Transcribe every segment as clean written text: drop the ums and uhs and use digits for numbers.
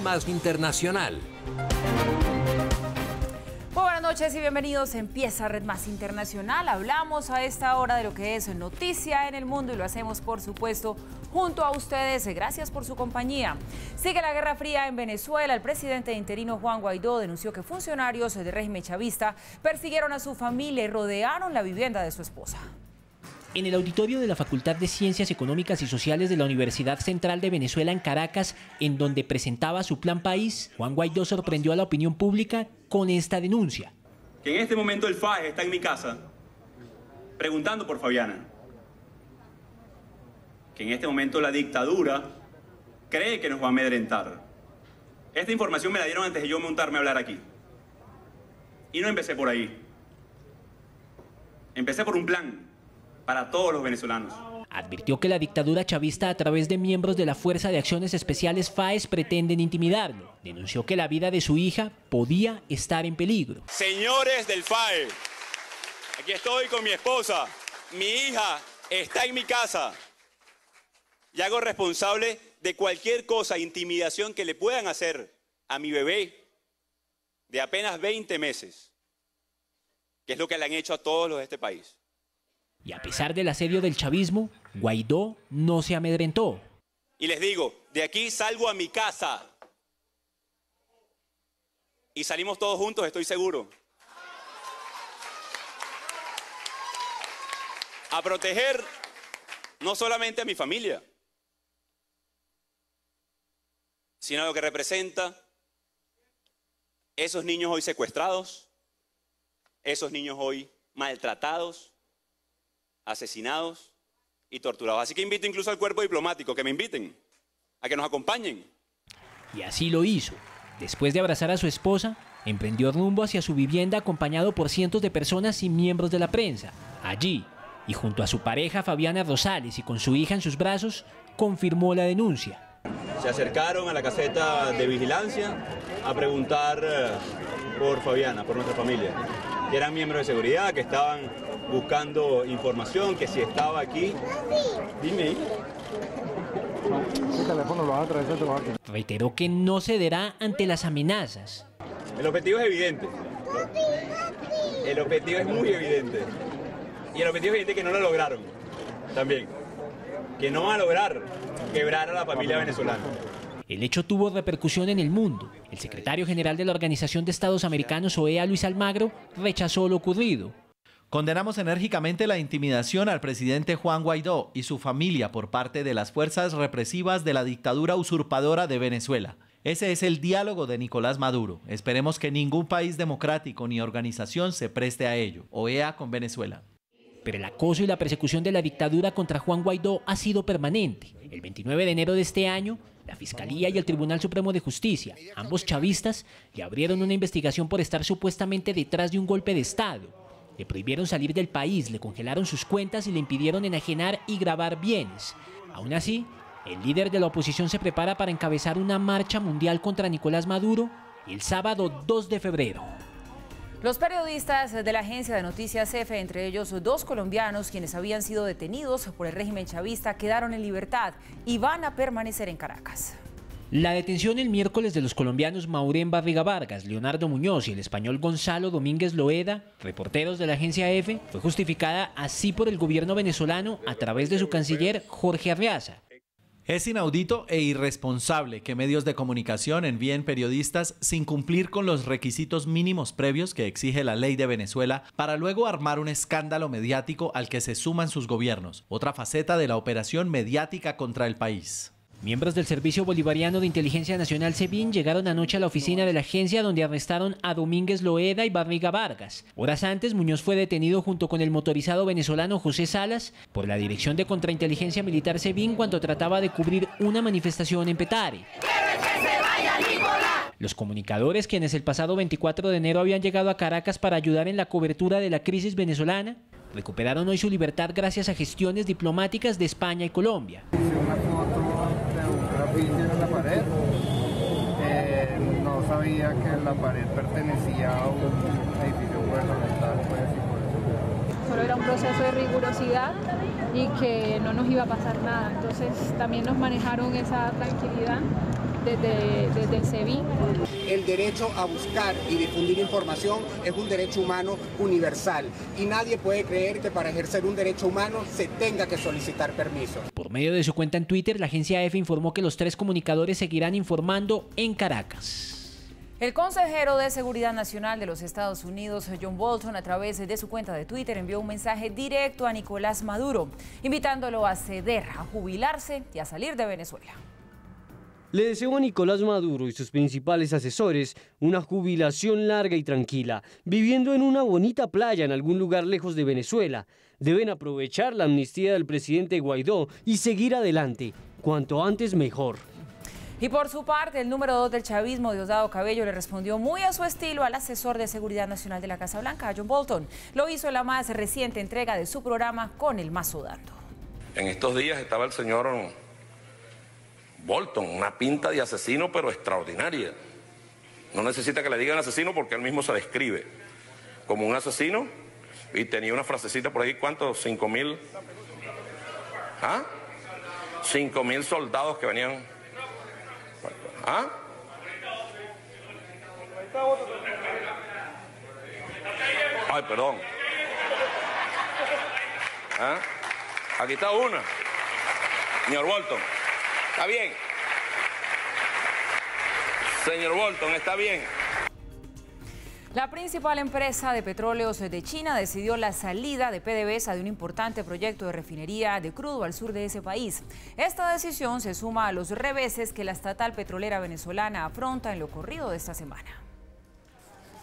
Más Internacional. Muy buenas noches y bienvenidos. Empieza Red Más Internacional. Hablamos a esta hora de lo que es noticia en el mundo y lo hacemos, por supuesto, junto a ustedes. Gracias por su compañía. Sigue la Guerra Fría en Venezuela. El presidente interino Juan Guaidó denunció que funcionarios del régimen chavista persiguieron a su familia y rodearon la vivienda de su esposa. En el auditorio de la Facultad de Ciencias Económicas y Sociales de la Universidad Central de Venezuela en Caracas, en donde presentaba su plan país, Juan Guaidó sorprendió a la opinión pública con esta denuncia. Que en este momento el FAES está en mi casa preguntando por Fabiana. Que en este momento la dictadura cree que nos va a amedrentar. Esta información me la dieron antes de yo montarme a hablar aquí. Y no empecé por ahí. Empecé por un plan para todos los venezolanos. Advirtió que la dictadura chavista, a través de miembros de la Fuerza de Acciones Especiales FAES, pretenden intimidarlo. Denunció que la vida de su hija podía estar en peligro. Señores del FAES, aquí estoy con mi esposa. Mi hija está en mi casa. Y hago responsable de cualquier cosa, intimidación que le puedan hacer a mi bebé de apenas 20 meses, que es lo que le han hecho a todos los de este país. Y a pesar del asedio del chavismo, Guaidó no se amedrentó. Y les digo, de aquí salgo a mi casa. Y salimos todos juntos, estoy seguro. A proteger no solamente a mi familia, sino a lo que representa esos niños hoy secuestrados, esos niños hoy maltratados, asesinados y torturados. Así que invito incluso al cuerpo diplomático que me inviten, a que nos acompañen. Y así lo hizo. Después de abrazar a su esposa, emprendió rumbo hacia su vivienda acompañado por cientos de personas y miembros de la prensa. Allí, y junto a su pareja Fabiana Rosales y con su hija en sus brazos, confirmó la denuncia. Se acercaron a la caseta de vigilancia a preguntar por Fabiana, por nuestra familia. Que eran miembros de seguridad, que estaban buscando información, que si estaba aquí. Dime. ¿Qué teléfono lo vas a traer? Reiteró que no cederá ante las amenazas. El objetivo es evidente. El objetivo es muy evidente. Y el objetivo es evidente que no lo lograron. También. Que no van a lograr quebrar a la familia venezolana. El hecho tuvo repercusión en el mundo. El secretario general de la Organización de Estados Americanos, OEA, Luis Almagro, rechazó lo ocurrido. Condenamos enérgicamente la intimidación al presidente Juan Guaidó y su familia por parte de las fuerzas represivas de la dictadura usurpadora de Venezuela. Ese es el diálogo de Nicolás Maduro. Esperemos que ningún país democrático ni organización se preste a ello. OEA con Venezuela. Pero el acoso y la persecución de la dictadura contra Juan Guaidó ha sido permanente. El 29 de enero de este año, la Fiscalía y el Tribunal Supremo de Justicia, ambos chavistas, le abrieron una investigación por estar supuestamente detrás de un golpe de Estado. Le prohibieron salir del país, le congelaron sus cuentas y le impidieron enajenar y grabar bienes. Aún así, el líder de la oposición se prepara para encabezar una marcha mundial contra Nicolás Maduro el sábado 2 de febrero. Los periodistas de la agencia de noticias EFE, entre ellos 2 colombianos quienes habían sido detenidos por el régimen chavista, quedaron en libertad y van a permanecer en Caracas. La detención el miércoles de los colombianos Maurén Barriga Vargas, Leonardo Muñoz y el español Gonzalo Domínguez Loeda, reporteros de la agencia EFE, fue justificada así por el gobierno venezolano a través de su canciller Jorge Arreaza. Es inaudito e irresponsable que medios de comunicación envíen periodistas sin cumplir con los requisitos mínimos previos que exige la ley de Venezuela para luego armar un escándalo mediático al que se suman sus gobiernos, otra faceta de la operación mediática contra el país. Miembros del Servicio Bolivariano de Inteligencia Nacional SEBIN llegaron anoche a la oficina de la agencia donde arrestaron a Domínguez Loeda y Barriga Vargas. Horas antes, Muñoz fue detenido junto con el motorizado venezolano José Salas por la Dirección de Contrainteligencia Militar SEBIN cuando trataba de cubrir una manifestación en Petare. Los comunicadores, quienes el pasado 24 de enero habían llegado a Caracas para ayudar en la cobertura de la crisis venezolana, recuperaron hoy su libertad gracias a gestiones diplomáticas de España y Colombia. En la pared, no sabía que la pared pertenecía a un edificio gubernamental, pues, y por eso. Solo era un proceso de rigurosidad y que no nos iba a pasar nada, entonces también nos manejaron esa tranquilidad desde el SEBIN. El derecho a buscar y difundir información es un derecho humano universal y nadie puede creer que para ejercer un derecho humano se tenga que solicitar permiso. Por medio de su cuenta en Twitter, la agencia EFE informó que los 3 comunicadores seguirán informando en Caracas. El consejero de Seguridad Nacional de los Estados Unidos, John Bolton, a través de su cuenta de Twitter, envió un mensaje directo a Nicolás Maduro, invitándolo a ceder, a jubilarse y a salir de Venezuela. Le deseo a Nicolás Maduro y sus principales asesores una jubilación larga y tranquila, viviendo en una bonita playa en algún lugar lejos de Venezuela. Deben aprovechar la amnistía del presidente Guaidó y seguir adelante, cuanto antes mejor. Y por su parte, el número 2 del chavismo, Diosdado Cabello, le respondió muy a su estilo al asesor de Seguridad Nacional de la Casa Blanca, John Bolton. Lo hizo en la más reciente entrega de su programa Con el Mazo Dando. En estos días estaba el señor Bolton, una pinta de asesino pero extraordinaria. No necesita que le digan asesino porque él mismo se describe como un asesino y tenía una frasecita por ahí, ¿cuántos? 5.000. ¿Ah? 5.000 soldados que venían. ¿Ah? Ay, perdón. ¿Ah? Aquí está una. Señor Bolton, ¿está bien? Señor Bolton, ¿está bien? La principal empresa de petróleos de China decidió la salida de PDVSA de un importante proyecto de refinería de crudo al sur de ese país. Esta decisión se suma a los reveses que la estatal petrolera venezolana afronta en lo corrido de esta semana.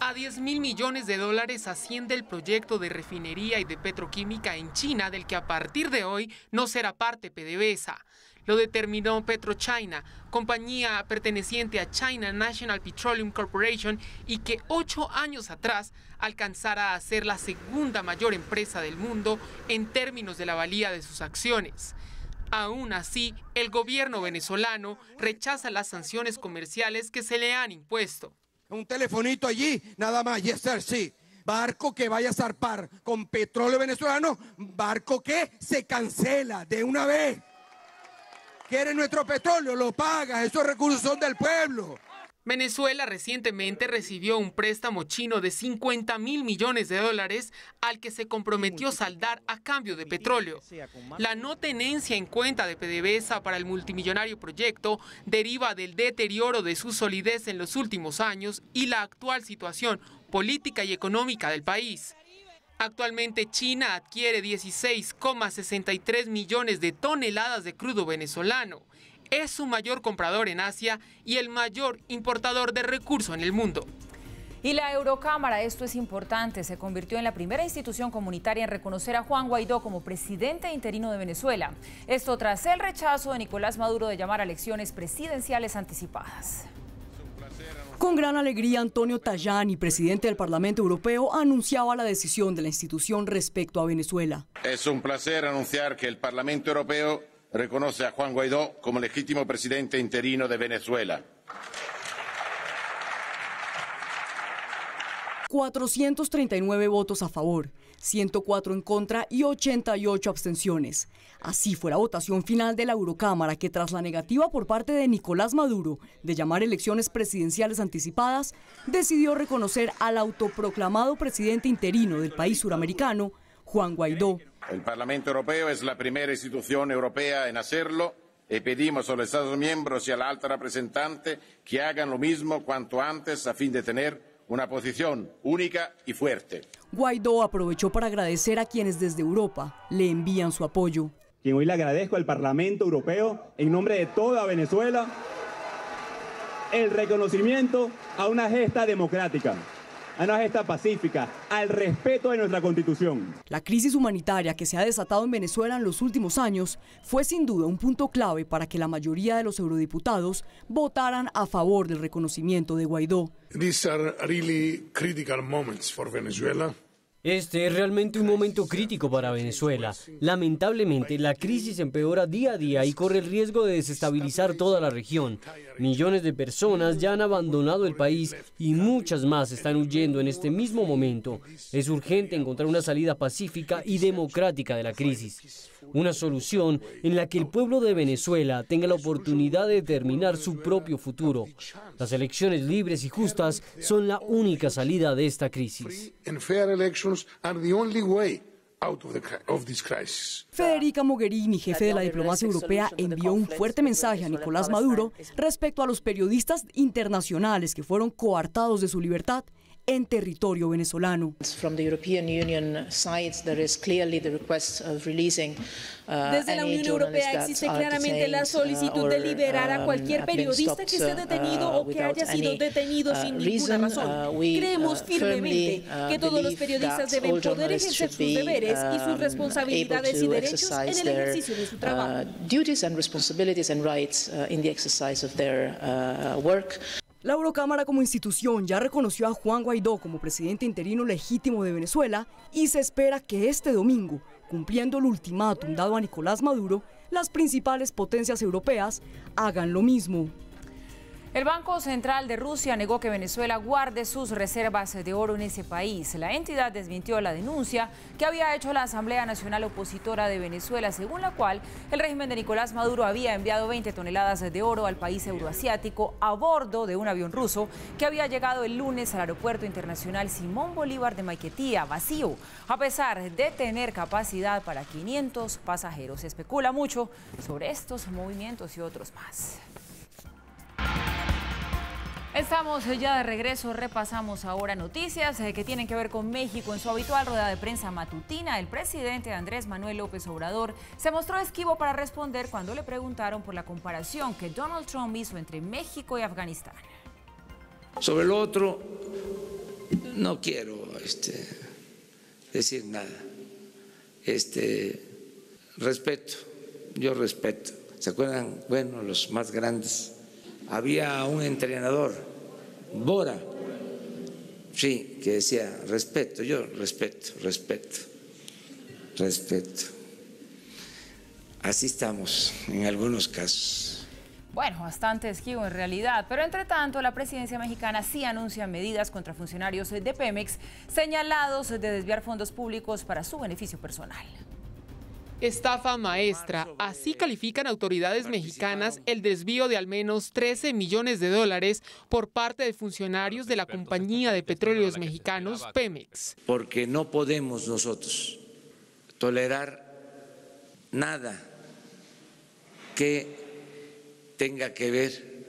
A $10.000 millones asciende el proyecto de refinería y de petroquímica en China, del que a partir de hoy no será parte PDVSA. Lo determinó PetroChina, compañía perteneciente a China National Petroleum Corporation y que 8 años atrás alcanzara a ser la segunda mayor empresa del mundo en términos de la valía de sus acciones. Aún así, el gobierno venezolano rechaza las sanciones comerciales que se le han impuesto. Un telefonito allí, nada más, yes sir, sí. Barco que vaya a zarpar con petróleo venezolano, barco que se cancela de una vez. ¿Quieres nuestro petróleo? Lo pagas, esos recursos son del pueblo. Venezuela recientemente recibió un préstamo chino de $50.000 millones al que se comprometió saldar a cambio de petróleo. La no tenencia en cuenta de PDVSA para el multimillonario proyecto deriva del deterioro de su solidez en los últimos años y la actual situación política y económica del país. Actualmente China adquiere 16,63 millones de toneladas de crudo venezolano. Es su mayor comprador en Asia y el mayor importador de recursos en el mundo. Y la Eurocámara, esto es importante, se convirtió en la primera institución comunitaria en reconocer a Juan Guaidó como presidente interino de Venezuela. Esto tras el rechazo de Nicolás Maduro de llamar a elecciones presidenciales anticipadas. Con gran alegría, Antonio Tajani, presidente del Parlamento Europeo, anunciaba la decisión de la institución respecto a Venezuela. Es un placer anunciar que el Parlamento Europeo reconoce a Juan Guaidó como legítimo presidente interino de Venezuela. 439 votos a favor, 104 en contra y 88 abstenciones. Así fue la votación final de la Eurocámara, que tras la negativa por parte de Nicolás Maduro de llamar elecciones presidenciales anticipadas, decidió reconocer al autoproclamado presidente interino del país suramericano, Juan Guaidó. El Parlamento Europeo es la primera institución europea en hacerlo y pedimos a los Estados miembros y a la alta representante que hagan lo mismo cuanto antes a fin de tener una posición única y fuerte. Guaidó aprovechó para agradecer a quienes desde Europa le envían su apoyo. Quien hoy le agradezco al Parlamento Europeo, en nombre de toda Venezuela, el reconocimiento a una gesta democrática, a una gesta pacífica, al respeto de nuestra Constitución. La crisis humanitaria que se ha desatado en Venezuela en los últimos años fue sin duda un punto clave para que la mayoría de los eurodiputados votaran a favor del reconocimiento de Guaidó. These are really critical moments for Venezuela. Este es realmente un momento crítico para Venezuela. Lamentablemente, la crisis empeora día a día y corre el riesgo de desestabilizar toda la región. Millones de personas ya han abandonado el país y muchas más están huyendo en este mismo momento. Es urgente encontrar una salida pacífica y democrática de la crisis. Una solución en la que el pueblo de Venezuela tenga la oportunidad de determinar su propio futuro. Las elecciones libres y justas son la única salida de esta crisis. Federica Mogherini, jefe de la diplomacia europea, envió un fuerte mensaje a Nicolás Maduro respecto a los periodistas internacionales que fueron coartados de su libertad en territorio venezolano. Desde la Unión Europea existe claramente la solicitud de liberar a cualquier periodista que esté detenido o que haya sido detenido sin ninguna razón. Creemos firmemente que todos los periodistas deben poder ejercer sus deberes y sus responsabilidades y derechos en el ejercicio de su trabajo. La Eurocámara como institución ya reconoció a Juan Guaidó como presidente interino legítimo de Venezuela y se espera que este domingo, cumpliendo el ultimátum dado a Nicolás Maduro, las principales potencias europeas hagan lo mismo. El Banco Central de Rusia negó que Venezuela guarde sus reservas de oro en ese país. La entidad desmintió la denuncia que había hecho la Asamblea Nacional Opositora de Venezuela, según la cual el régimen de Nicolás Maduro había enviado 20 toneladas de oro al país euroasiático a bordo de un avión ruso que había llegado el lunes al Aeropuerto Internacional Simón Bolívar de Maiquetía, vacío, a pesar de tener capacidad para 500 pasajeros. Se especula mucho sobre estos movimientos y otros más. Estamos ya de regreso, repasamos ahora noticias que tienen que ver con México. En su habitual rueda de prensa matutina, el presidente Andrés Manuel López Obrador se mostró esquivo para responder cuando le preguntaron por la comparación que Donald Trump hizo entre México y Afganistán. Sobre lo otro, no quiero decir nada. Respeto, yo respeto. ¿Se acuerdan? Bueno, los más grandes. Había un entrenador, Bora, sí, que decía respeto, yo respeto. Así estamos en algunos casos. Bueno, bastante esquivo en realidad, pero entre tanto la presidencia mexicana sí anuncia medidas contra funcionarios de Pemex señalados de desviar fondos públicos para su beneficio personal. Estafa maestra, así califican autoridades mexicanas el desvío de al menos 13 millones de dólares por parte de funcionarios de la compañía de petróleos mexicanos Pemex. Porque no podemos nosotros tolerar nada que tenga que ver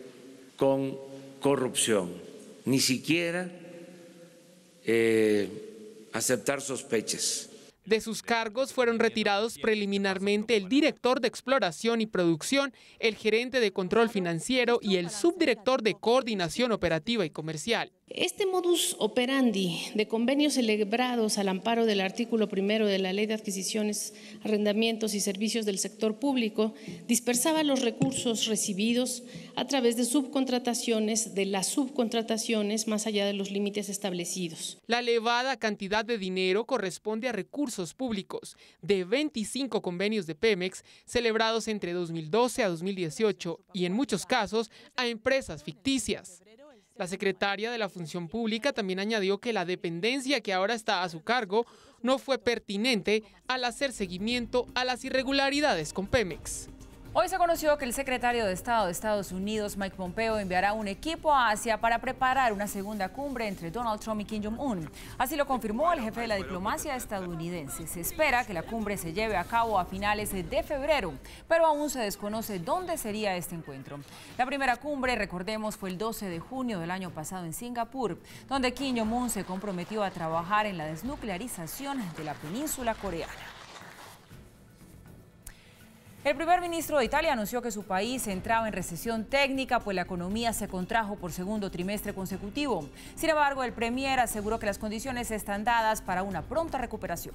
con corrupción, ni siquiera aceptar sospechas. De sus cargos fueron retirados preliminarmente el director de exploración y producción, el gerente de control financiero y el subdirector de coordinación operativa y comercial. Este modus operandi de convenios celebrados al amparo del artículo 1 de la Ley de Adquisiciones, Arrendamientos y Servicios del Sector Público dispersaba los recursos recibidos a través de subcontrataciones, de las subcontrataciones más allá de los límites establecidos. La elevada cantidad de dinero corresponde a recursos públicos de 25 convenios de Pemex celebrados entre 2012 a 2018 y en muchos casos a empresas ficticias. La secretaria de la Función Pública también añadió que la dependencia que ahora está a su cargo no fue pertinente al hacer seguimiento a las irregularidades con Pemex. Hoy se conoció que el secretario de Estado de Estados Unidos, Mike Pompeo, enviará un equipo a Asia para preparar una segunda cumbre entre Donald Trump y Kim Jong-un. Así lo confirmó el jefe de la diplomacia estadounidense. Se espera que la cumbre se lleve a cabo a finales de febrero, pero aún se desconoce dónde sería este encuentro. La primera cumbre, recordemos, fue el 12 de junio del año pasado en Singapur, donde Kim Jong-un se comprometió a trabajar en la desnuclearización de la península coreana. El primer ministro de Italia anunció que su país entraba en recesión técnica, pues la economía se contrajo por segundo trimestre consecutivo. Sin embargo, el premier aseguró que las condiciones están dadas para una pronta recuperación.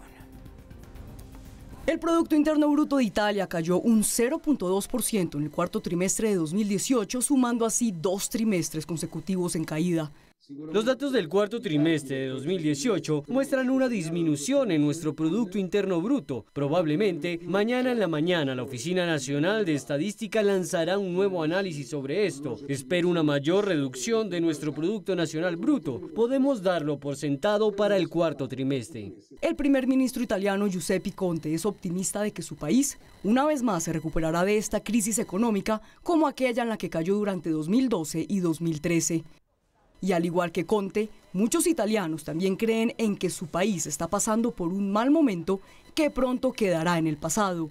El Producto Interno Bruto de Italia cayó un 0.2% en el cuarto trimestre de 2018, sumando así 2 trimestres consecutivos en caída. Los datos del cuarto trimestre de 2018 muestran una disminución en nuestro Producto Interno Bruto. Probablemente, mañana en la mañana, la Oficina Nacional de Estadística lanzará un nuevo análisis sobre esto. Espero una mayor reducción de nuestro Producto Nacional Bruto. Podemos darlo por sentado para el cuarto trimestre. El primer ministro italiano Giuseppe Conte es optimista de que su país, una vez más, se recuperará de esta crisis económica como aquella en la que cayó durante 2012 y 2013. Y al igual que Conte, muchos italianos también creen en que su país está pasando por un mal momento que pronto quedará en el pasado.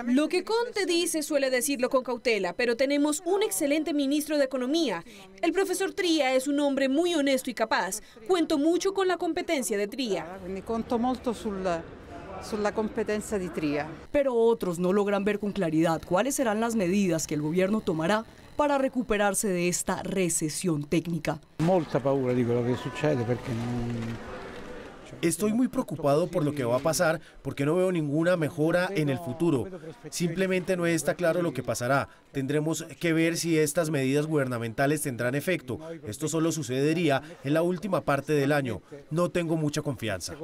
Lo que Conte dice suele decirlo con cautela, pero tenemos un excelente ministro de Economía. El profesor Tria es un hombre muy honesto y capaz. Cuento mucho con la competencia de Tria. Pero otros no logran ver con claridad cuáles serán las medidas que el gobierno tomará para recuperarse de esta recesión técnica. Estoy muy preocupado por lo que va a pasar porque no veo ninguna mejora en el futuro. Simplemente no está claro lo que pasará. Tendremos que ver si estas medidas gubernamentales tendrán efecto. Esto solo sucedería en la última parte del año. No tengo mucha confianza.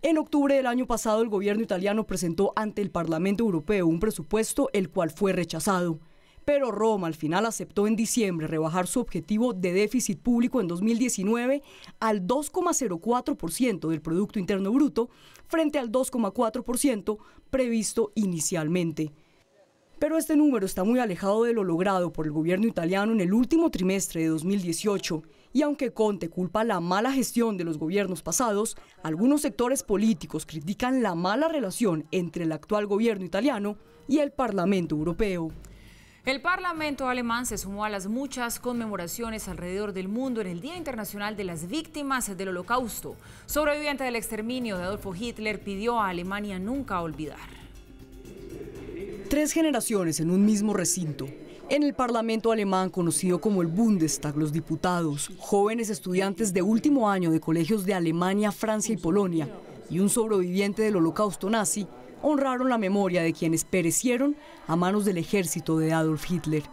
En octubre del año pasado, el gobierno italiano presentó ante el Parlamento Europeo un presupuesto el cual fue rechazado. Pero Roma al final aceptó en diciembre rebajar su objetivo de déficit público en 2019 al 2,04% del Producto Interno Bruto frente al 2,4% previsto inicialmente. Pero este número está muy alejado de lo logrado por el gobierno italiano en el último trimestre de 2018. Y aunque Conte culpa la mala gestión de los gobiernos pasados, algunos sectores políticos critican la mala relación entre el actual gobierno italiano y el Parlamento Europeo. El Parlamento alemán se sumó a las muchas conmemoraciones alrededor del mundo en el Día Internacional de las Víctimas del Holocausto. Sobreviviente del exterminio de Adolfo Hitler pidió a Alemania nunca olvidar. 3 generaciones en un mismo recinto. En el Parlamento alemán, conocido como el Bundestag, los diputados, jóvenes estudiantes de último año de colegios de Alemania, Francia y Polonia, y un sobreviviente del Holocausto nazi, honraron la memoria de quienes perecieron a manos del ejército de Adolf Hitler.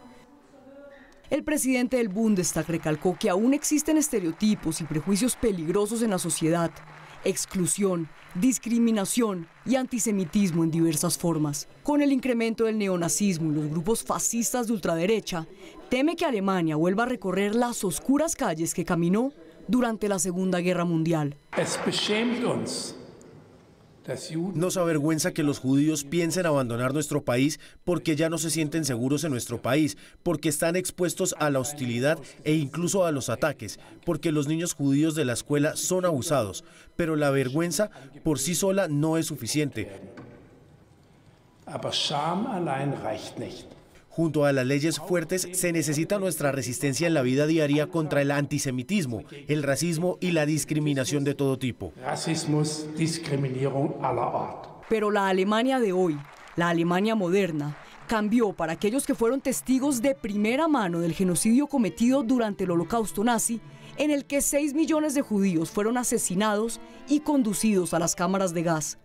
El presidente del Bundestag recalcó que aún existen estereotipos y prejuicios peligrosos en la sociedad, exclusión, discriminación y antisemitismo en diversas formas. Con el incremento del neonazismo y los grupos fascistas de ultraderecha, teme que Alemania vuelva a recorrer las oscuras calles que caminó durante la Segunda Guerra Mundial. Nos avergüenza que los judíos piensen abandonar nuestro país porque ya no se sienten seguros en nuestro país, porque están expuestos a la hostilidad e incluso a los ataques, porque los niños judíos de la escuela son abusados. Pero la vergüenza por sí sola no es suficiente. Junto a las leyes fuertes se necesita nuestra resistencia en la vida diaria contra el antisemitismo, el racismo y la discriminación de todo tipo. Pero la Alemania de hoy, la Alemania moderna, cambió para aquellos que fueron testigos de primera mano del genocidio cometido durante el Holocausto nazi, en el que 6 millones de judíos fueron asesinados y conducidos a las cámaras de gas.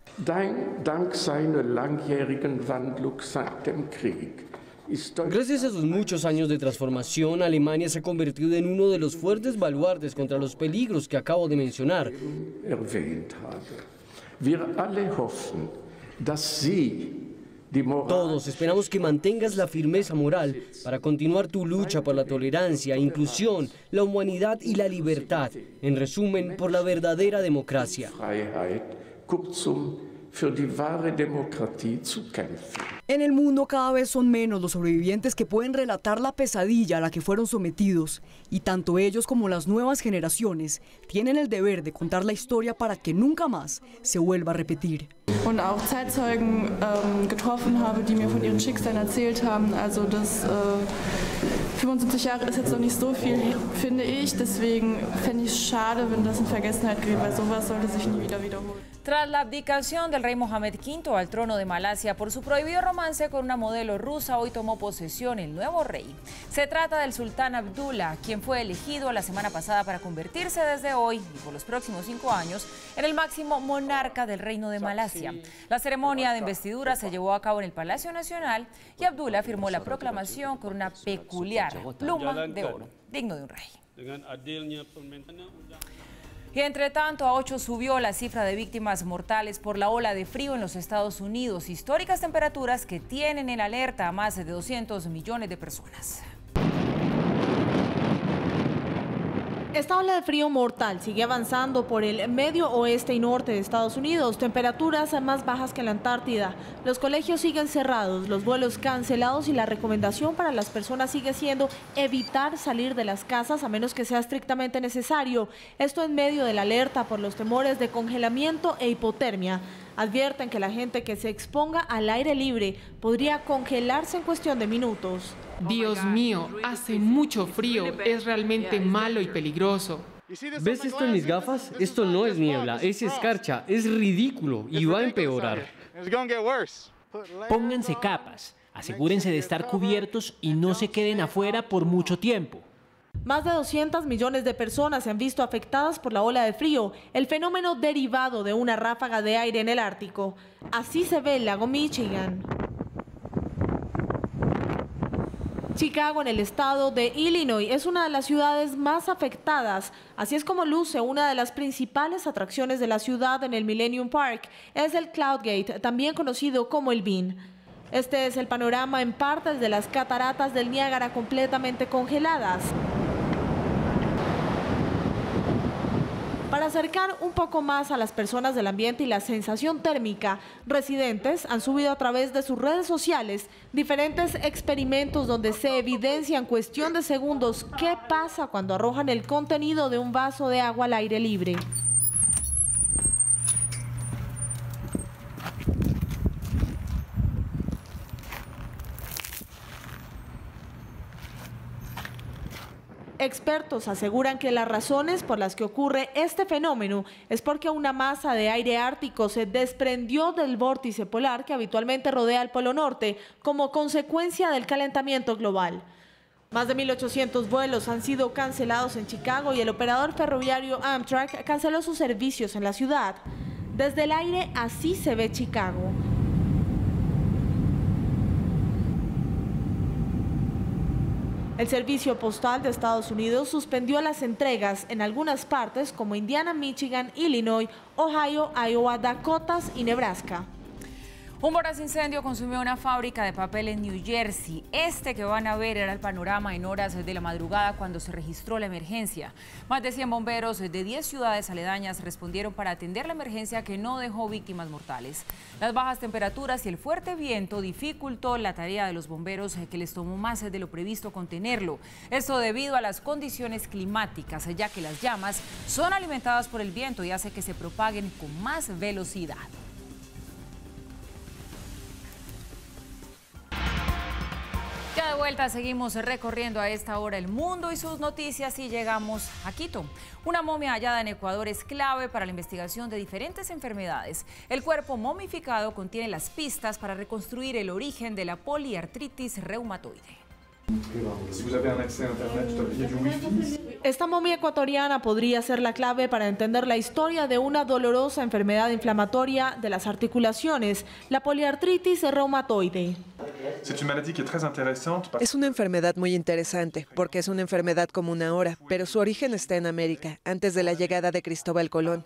Gracias a sus muchos años de transformación, Alemania se ha convertido en uno de los fuertes baluartes contra los peligros que acabo de mencionar. Todos esperamos que mantengas la firmeza moral para continuar tu lucha por la tolerancia, inclusión, la humanidad y la libertad. En resumen, por la verdadera democracia. En el mundo cada vez son menos los sobrevivientes que pueden relatar la pesadilla a la que fueron sometidos, y tanto ellos como las nuevas generaciones tienen el deber de contar la historia para que nunca más se vuelva a repetir. Und auch Zeitzeugen getroffen habe, die mir von ihren Schicksalen erzählt haben. Also das 75 Jahre ist jetzt noch nicht so viel, finde ich. Deswegen fände ich es schade, wenn das in Vergessenheit gerät, weil sowas sollte sich nie wieder wiederholen. Tras la abdicación del rey Mohammed V al trono de Malasia por su prohibido romance con una modelo rusa, hoy tomó posesión el nuevo rey. Se trata del sultán Abdullah, quien fue elegido la semana pasada para convertirse desde hoy y por los próximos 5 años en el máximo monarca del reino de Malasia. La ceremonia de investidura se llevó a cabo en el Palacio Nacional y Abdullah firmó la proclamación con una peculiar pluma de oro, digno de un rey. Y entre tanto, a 8 subió la cifra de víctimas mortales por la ola de frío en los Estados Unidos. Históricas temperaturas que tienen en alerta a más de 200 millones de personas. Esta ola de frío mortal sigue avanzando por el medio oeste y norte de Estados Unidos, temperaturas más bajas que en la Antártida. Los colegios siguen cerrados, los vuelos cancelados y la recomendación para las personas sigue siendo evitar salir de las casas a menos que sea estrictamente necesario. Esto en medio de la alerta por los temores de congelamiento e hipotermia. Advierten que la gente que se exponga al aire libre podría congelarse en cuestión de minutos. Dios mío, hace mucho frío, es realmente malo y peligroso. ¿Ves esto en mis gafas? Esto no es niebla, es escarcha, es ridículo y va a empeorar. Pónganse capas, asegúrense de estar cubiertos y no se queden afuera por mucho tiempo. Más de 200 millones de personas se han visto afectadas por la ola de frío, el fenómeno derivado de una ráfaga de aire en el Ártico. Así se ve el lago Michigan. Chicago, en el estado de Illinois, es una de las ciudades más afectadas. Así es como luce una de las principales atracciones de la ciudad en el Millennium Park. Es el Cloud Gate, también conocido como el Bean. Este es el panorama en partes de las cataratas del Niágara completamente congeladas. Para acercar un poco más a las personas del ambiente y la sensación térmica, residentes han subido a través de sus redes sociales diferentes experimentos donde se evidencia en cuestión de segundos qué pasa cuando arrojan el contenido de un vaso de agua al aire libre. Expertos aseguran que las razones por las que ocurre este fenómeno es porque una masa de aire ártico se desprendió del vórtice polar que habitualmente rodea el Polo Norte como consecuencia del calentamiento global. Más de 1.800 vuelos han sido cancelados en Chicago y el operador ferroviario Amtrak canceló sus servicios en la ciudad. Desde el aire así se ve Chicago. El Servicio Postal de Estados Unidos suspendió las entregas en algunas partes como Indiana, Michigan, Illinois, Ohio, Iowa, Dakotas y Nebraska. Un voraz incendio consumió una fábrica de papel en New Jersey. Este que van a ver era el panorama en horas de la madrugada cuando se registró la emergencia. Más de 100 bomberos de 10 ciudades aledañas respondieron para atender la emergencia que no dejó víctimas mortales. Las bajas temperaturas y el fuerte viento dificultó la tarea de los bomberos que les tomó más de lo previsto contenerlo. Esto debido a las condiciones climáticas, ya que las llamas son alimentadas por el viento y hace que se propaguen con más velocidad. Ya de vuelta, seguimos recorriendo a esta hora el mundo y sus noticias y llegamos a Quito. Una momia hallada en Ecuador es clave para la investigación de diferentes enfermedades. El cuerpo momificado contiene las pistas para reconstruir el origen de la poliartritis reumatoide. Esta momia ecuatoriana podría ser la clave para entender la historia de una dolorosa enfermedad inflamatoria de las articulaciones, la poliartritis reumatoide. Es una enfermedad muy interesante porque es una enfermedad común ahora, pero su origen está en América, antes de la llegada de Cristóbal Colón.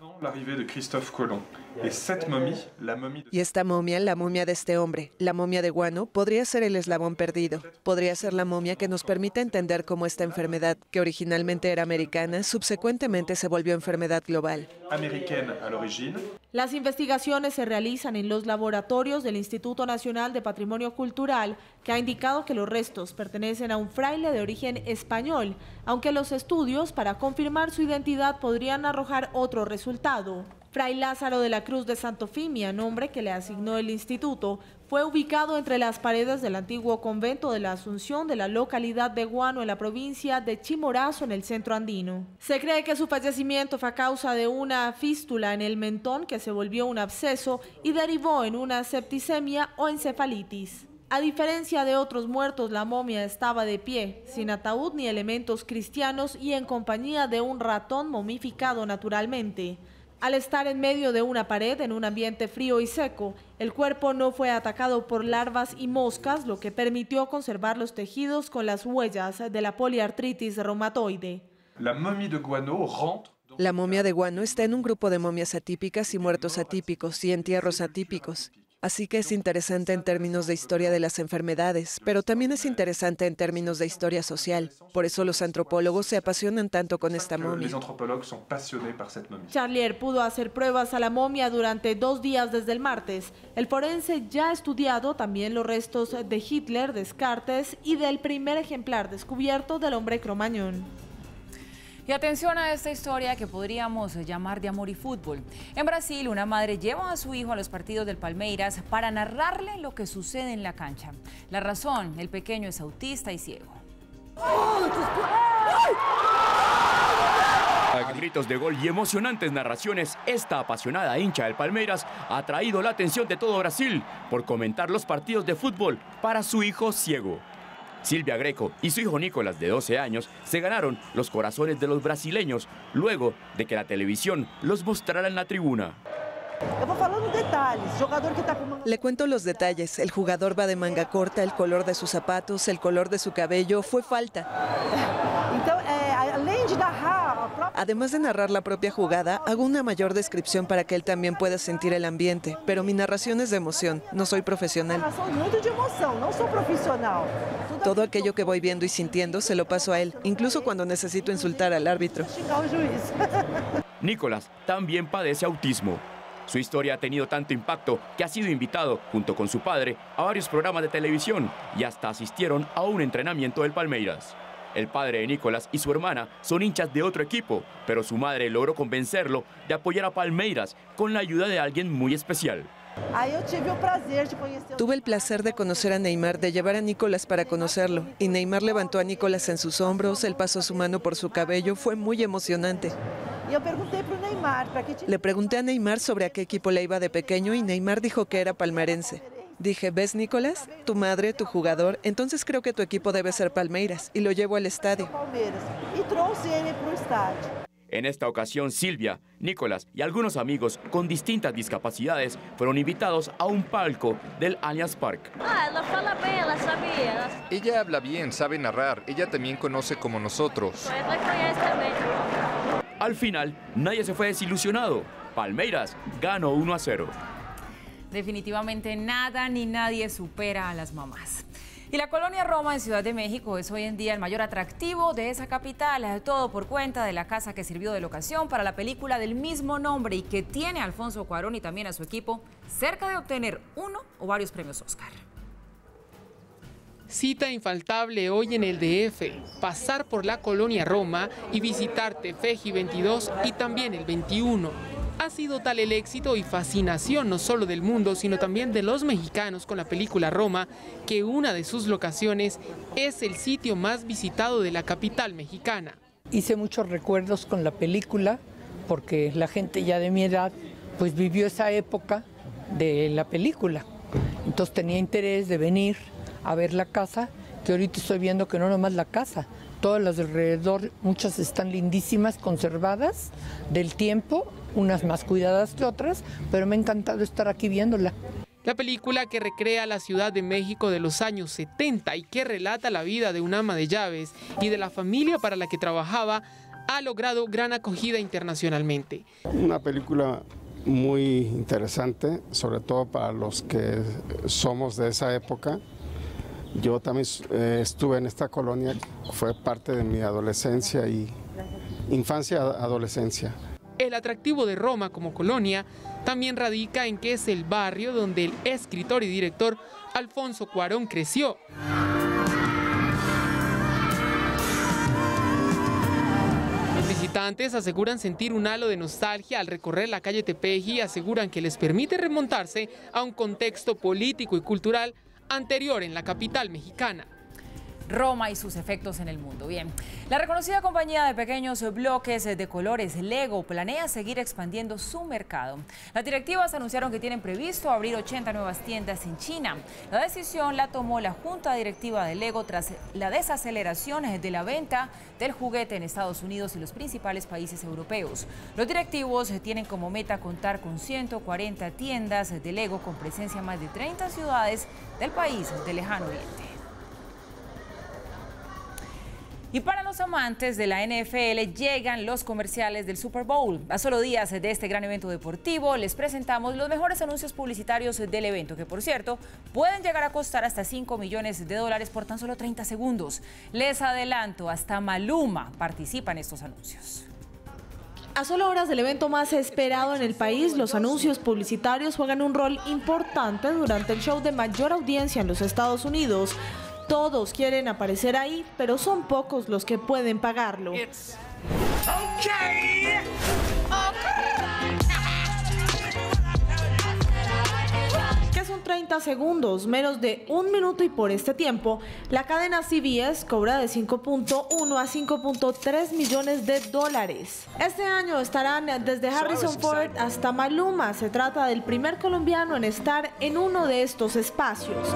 Y esta momia, la momia de este hombre, la momia de guano, podría ser el eslabón perdido. Podría ser la momia que nos permite entender cómo esta enfermedad, que originalmente era americana, subsecuentemente se volvió enfermedad global. Las investigaciones se realizan en los laboratorios del Instituto Nacional de Patrimonio Cultural, que ha indicado que los restos pertenecen a un fraile de origen español, aunque los estudios para confirmar su identidad podrían arrojar otro resultado. Fray Lázaro de la Cruz de Santofimia, nombre que le asignó el instituto, fue ubicado entre las paredes del antiguo convento de la Asunción de la localidad de Guano, en la provincia de Chimborazo, en el centro andino. Se cree que su fallecimiento fue a causa de una fístula en el mentón que se volvió un absceso y derivó en una septicemia o encefalitis. A diferencia de otros muertos, la momia estaba de pie, sin ataúd ni elementos cristianos y en compañía de un ratón momificado naturalmente. Al estar en medio de una pared en un ambiente frío y seco, el cuerpo no fue atacado por larvas y moscas, lo que permitió conservar los tejidos con las huellas de la poliartritis reumatoide. La momia de Guano rentre. La momia de Guano está en un grupo de momias atípicas y muertos atípicos y entierros atípicos. Así que es interesante en términos de historia de las enfermedades, pero también es interesante en términos de historia social. Por eso los antropólogos se apasionan tanto con esta momia. Charlier pudo hacer pruebas a la momia durante 2 días desde el martes. El forense ya ha estudiado también los restos de Hitler, Descartes y del primer ejemplar descubierto del hombre cromañón. Y atención a esta historia que podríamos llamar de amor y fútbol. En Brasil, una madre lleva a su hijo a los partidos del Palmeiras para narrarle lo que sucede en la cancha. La razón, el pequeño es autista y ciego. A gritos de gol y emocionantes narraciones, esta apasionada hincha del Palmeiras ha traído la atención de todo Brasil por comentar los partidos de fútbol para su hijo ciego. Silvia Greco y su hijo Nicolás, de 12 años, se ganaron los corazones de los brasileños luego de que la televisión los mostrara en la tribuna. Le cuento los detalles. El jugador va de manga corta, el color de sus zapatos, el color de su cabello, fue falta. Además de narrar la propia jugada, hago una mayor descripción para que él también pueda sentir el ambiente, pero mi narración es de emoción, no soy profesional. Todo aquello que voy viendo y sintiendo se lo paso a él, incluso cuando necesito insultar al árbitro. Nicolás también padece autismo. Su historia ha tenido tanto impacto que ha sido invitado, junto con su padre, a varios programas de televisión y hasta asistieron a un entrenamiento del Palmeiras. El padre de Nicolás y su hermana son hinchas de otro equipo, pero su madre logró convencerlo de apoyar a Palmeiras con la ayuda de alguien muy especial. Tuve el placer de conocer a Neymar, de llevar a Nicolás para conocerlo. Y Neymar levantó a Nicolás en sus hombros, él pasó su mano por su cabello, fue muy emocionante. Le pregunté a Neymar sobre a qué equipo le iba de pequeño y Neymar dijo que era palmeirense. Dije, ¿ves, Nicolás? Tu madre, tu jugador, entonces creo que tu equipo debe ser Palmeiras. Y lo llevo al estadio. En esta ocasión, Silvia, Nicolás y algunos amigos con distintas discapacidades fueron invitados a un palco del Allianz Parque. Ella habla bien, sabe narrar. Ella también conoce como nosotros. Al final, nadie se fue desilusionado. Palmeiras ganó 1-0. Definitivamente nada ni nadie supera a las mamás. Y la colonia Roma en Ciudad de México es hoy en día el mayor atractivo de esa capital, todo por cuenta de la casa que sirvió de locación para la película del mismo nombre y que tiene a Alfonso Cuarón y también a su equipo cerca de obtener uno o varios premios Oscar. Cita infaltable hoy en el DF, pasar por la colonia Roma y visitar Tefeji 22 y también el 21. Ha sido tal el éxito y fascinación no solo del mundo, sino también de los mexicanos con la película Roma, que una de sus locaciones es el sitio más visitado de la capital mexicana. Hice muchos recuerdos con la película, porque la gente ya de mi edad pues vivió esa época de la película. Entonces tenía interés de venir a ver la casa, que ahorita estoy viendo que no nomás la casa, todas las de alrededor, muchas están lindísimas, conservadas del tiempo, unas más cuidadas que otras, pero me ha encantado estar aquí viéndola. La película que recrea la Ciudad de México de los años 70 y que relata la vida de una ama de llaves y de la familia para la que trabajaba, ha logrado gran acogida internacionalmente. Una película muy interesante, sobre todo para los que somos de esa época. Yo también estuve en esta colonia, fue parte de mi adolescencia y infancia-adolescencia. El atractivo de Roma como colonia también radica en que es el barrio donde el escritor y director Alfonso Cuarón creció. Los manifestantes aseguran sentir un halo de nostalgia al recorrer la calle Tepeji y aseguran que les permite remontarse a un contexto político y cultural anterior en la capital mexicana. Roma y sus efectos en el mundo. Bien, la reconocida compañía de pequeños bloques de colores Lego planea seguir expandiendo su mercado. Las directivas anunciaron que tienen previsto abrir 80 nuevas tiendas en China. La decisión la tomó la junta directiva de Lego tras la desaceleración de la venta del juguete en Estados Unidos y los principales países europeos. Los directivos tienen como meta contar con 140 tiendas de Lego con presencia en más de 30 ciudades del país del Lejano Oriente. Y para los amantes de la NFL llegan los comerciales del Super Bowl. A solo días de este gran evento deportivo les presentamos los mejores anuncios publicitarios del evento, que por cierto pueden llegar a costar hasta $5 millones por tan solo 30 segundos. Les adelanto, hasta Maluma participa en estos anuncios. A solo horas del evento más esperado en el país, los anuncios publicitarios juegan un rol importante durante el show de mayor audiencia en los Estados Unidos. Todos quieren aparecer ahí, pero son pocos los que pueden pagarlo. ¿Qué son 30 segundos? Menos de un minuto, y por este tiempo, la cadena CBS cobra de 5.1 a 5.3 millones de dólares. Este año estarán desde Harrison Ford hasta Maluma. Se trata del primer colombiano en estar en uno de estos espacios.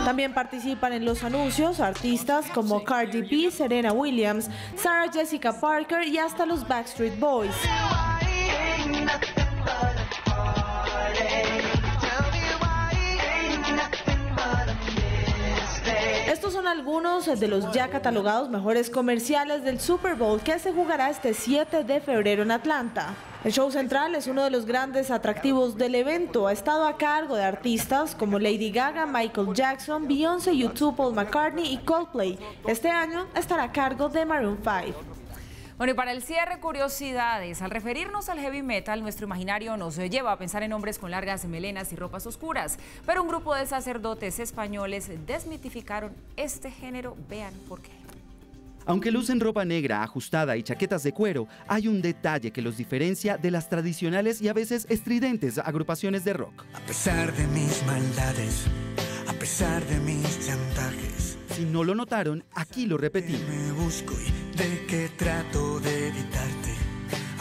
También participan en los anuncios artistas como Cardi B, Serena Williams, Sarah Jessica Parker y hasta los Backstreet Boys. Estos son algunos de los ya catalogados mejores comerciales del Super Bowl, que se jugará este 7 de febrero en Atlanta. El show central es uno de los grandes atractivos del evento. Ha estado a cargo de artistas como Lady Gaga, Michael Jackson, Beyoncé, U2, Paul McCartney y Coldplay. Este año estará a cargo de Maroon 5. Bueno, y para el cierre, curiosidades. Al referirnos al heavy metal, nuestro imaginario nos lleva a pensar en hombres con largas melenas y ropas oscuras. Pero un grupo de sacerdotes españoles desmitificaron este género. Vean por qué. Aunque lucen ropa negra, ajustada y chaquetas de cuero, hay un detalle que los diferencia de las tradicionales y a veces estridentes agrupaciones de rock. A pesar de mis maldades, a pesar de mis chantajes. Si no lo notaron, aquí lo repetimos. Me busco y de qué trato de evitarte.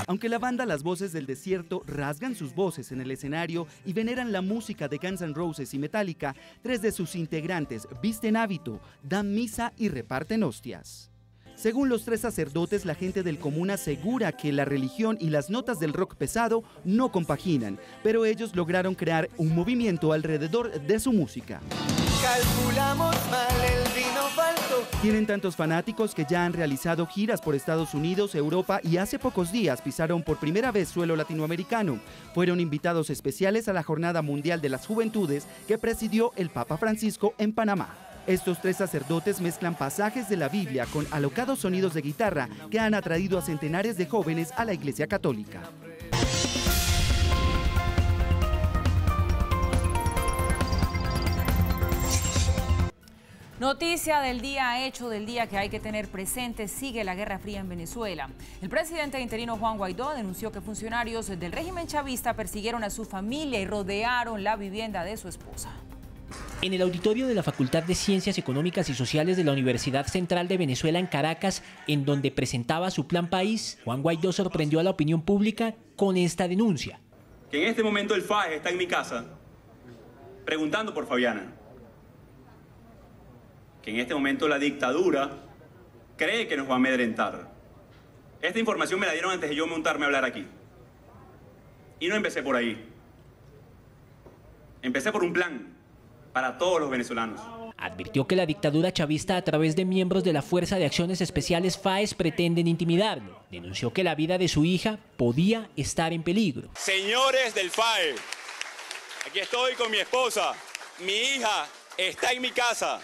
Aunque la banda Las Voces del Desierto rasgan sus voces en el escenario y veneran la música de Guns N' Roses y Metallica, 3 de sus integrantes visten hábito, dan misa y reparten hostias. Según los 3 sacerdotes, la gente del común asegura que la religión y las notas del rock pesado no compaginan, pero ellos lograron crear un movimiento alrededor de su música. Calculamos mal el vino falto. Tienen tantos fanáticos que ya han realizado giras por Estados Unidos, Europa y hace pocos días pisaron por primera vez suelo latinoamericano. Fueron invitados especiales a la Jornada Mundial de las Juventudes que presidió el Papa Francisco en Panamá. Estos 3 sacerdotes mezclan pasajes de la Biblia con alocados sonidos de guitarra que han atraído a centenares de jóvenes a la Iglesia Católica. Noticia del día, hecho del día que hay que tener presente: sigue la Guerra Fría en Venezuela. El presidente interino Juan Guaidó denunció que funcionarios del régimen chavista persiguieron a su familia y rodearon la vivienda de su esposa. En el auditorio de la Facultad de Ciencias Económicas y Sociales de la Universidad Central de Venezuela en Caracas, en donde presentaba su plan país, Juan Guaidó sorprendió a la opinión pública con esta denuncia. Que en este momento el FAES está en mi casa preguntando por Fabiana. Que en este momento la dictadura cree que nos va a amedrentar. Esta información me la dieron antes de yo montarme a hablar aquí. Y no empecé por ahí. Empecé por un plan para todos los venezolanos. Advirtió que la dictadura chavista, a través de miembros de la Fuerza de Acciones Especiales FAES, pretenden intimidarlo. Denunció que la vida de su hija podía estar en peligro. Señores del FAES, aquí estoy con mi esposa. Mi hija está en mi casa.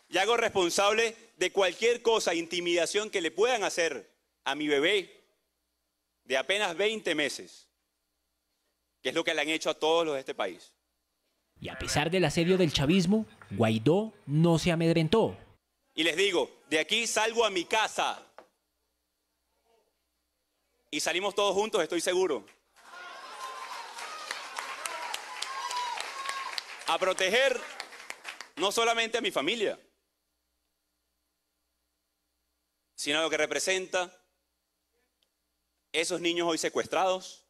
Y hago responsable de cualquier cosa, intimidación que le puedan hacer a mi bebé de apenas 20 meses, que es lo que le han hecho a todos los de este país. Y a pesar del asedio del chavismo, Guaidó no se amedrentó. Y les digo, de aquí salgo a mi casa. Y salimos todos juntos, estoy seguro. A proteger no solamente a mi familia, sino a lo que representa esos niños hoy secuestrados,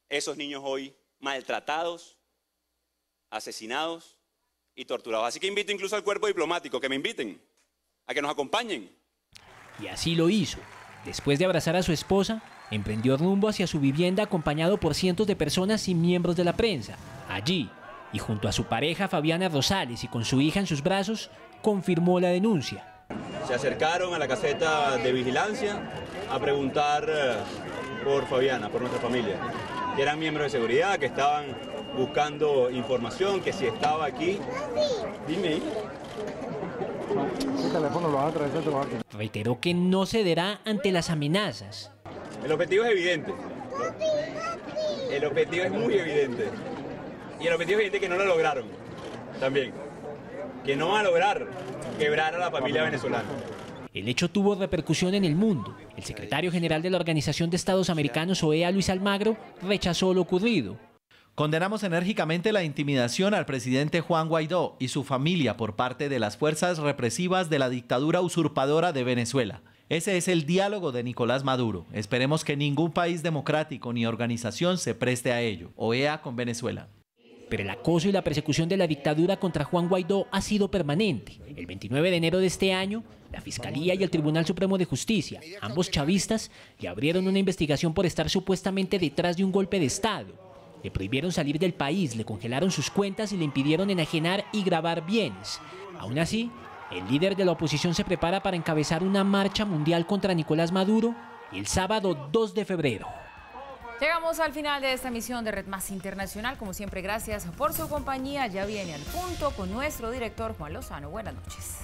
esos niños hoy maltratados, asesinados y torturados. Así que invito incluso al cuerpo diplomático que me inviten, a que nos acompañen. Y así lo hizo. Después de abrazar a su esposa, emprendió rumbo hacia su vivienda acompañado por cientos de personas y miembros de la prensa. Allí, y junto a su pareja Fabiana Rosales y con su hija en sus brazos, confirmó la denuncia. Se acercaron a la caseta de vigilancia a preguntar por Fabiana, por nuestra familia, que eran miembros de seguridad, que estaban buscando información, que si estaba aquí. Dime. Reiteró que no cederá ante las amenazas. El objetivo es evidente. El objetivo es muy evidente. Y el objetivo es evidente que no lo lograron también. Que no van a lograr quebrar a la familia venezolana. El hecho tuvo repercusión en el mundo. El secretario general de la Organización de Estados Americanos, OEA, Luis Almagro, rechazó lo ocurrido. Condenamos enérgicamente la intimidación al presidente Juan Guaidó y su familia por parte de las fuerzas represivas de la dictadura usurpadora de Venezuela. Ese es el diálogo de Nicolás Maduro. Esperemos que ningún país democrático ni organización se preste a ello. OEA con Venezuela. Pero el acoso y la persecución de la dictadura contra Juan Guaidó ha sido permanente. El 29 de enero de este año, la Fiscalía y el Tribunal Supremo de Justicia, ambos chavistas, le abrieron una investigación por estar supuestamente detrás de un golpe de Estado. Le prohibieron salir del país, le congelaron sus cuentas y le impidieron enajenar y grabar bienes. Aún así, el líder de la oposición se prepara para encabezar una marcha mundial contra Nicolás Maduro el sábado 2 de febrero. Llegamos al final de esta emisión de Red Más Internacional. Como siempre, gracias por su compañía. Ya viene al punto con nuestro director Juan Lozano. Buenas noches.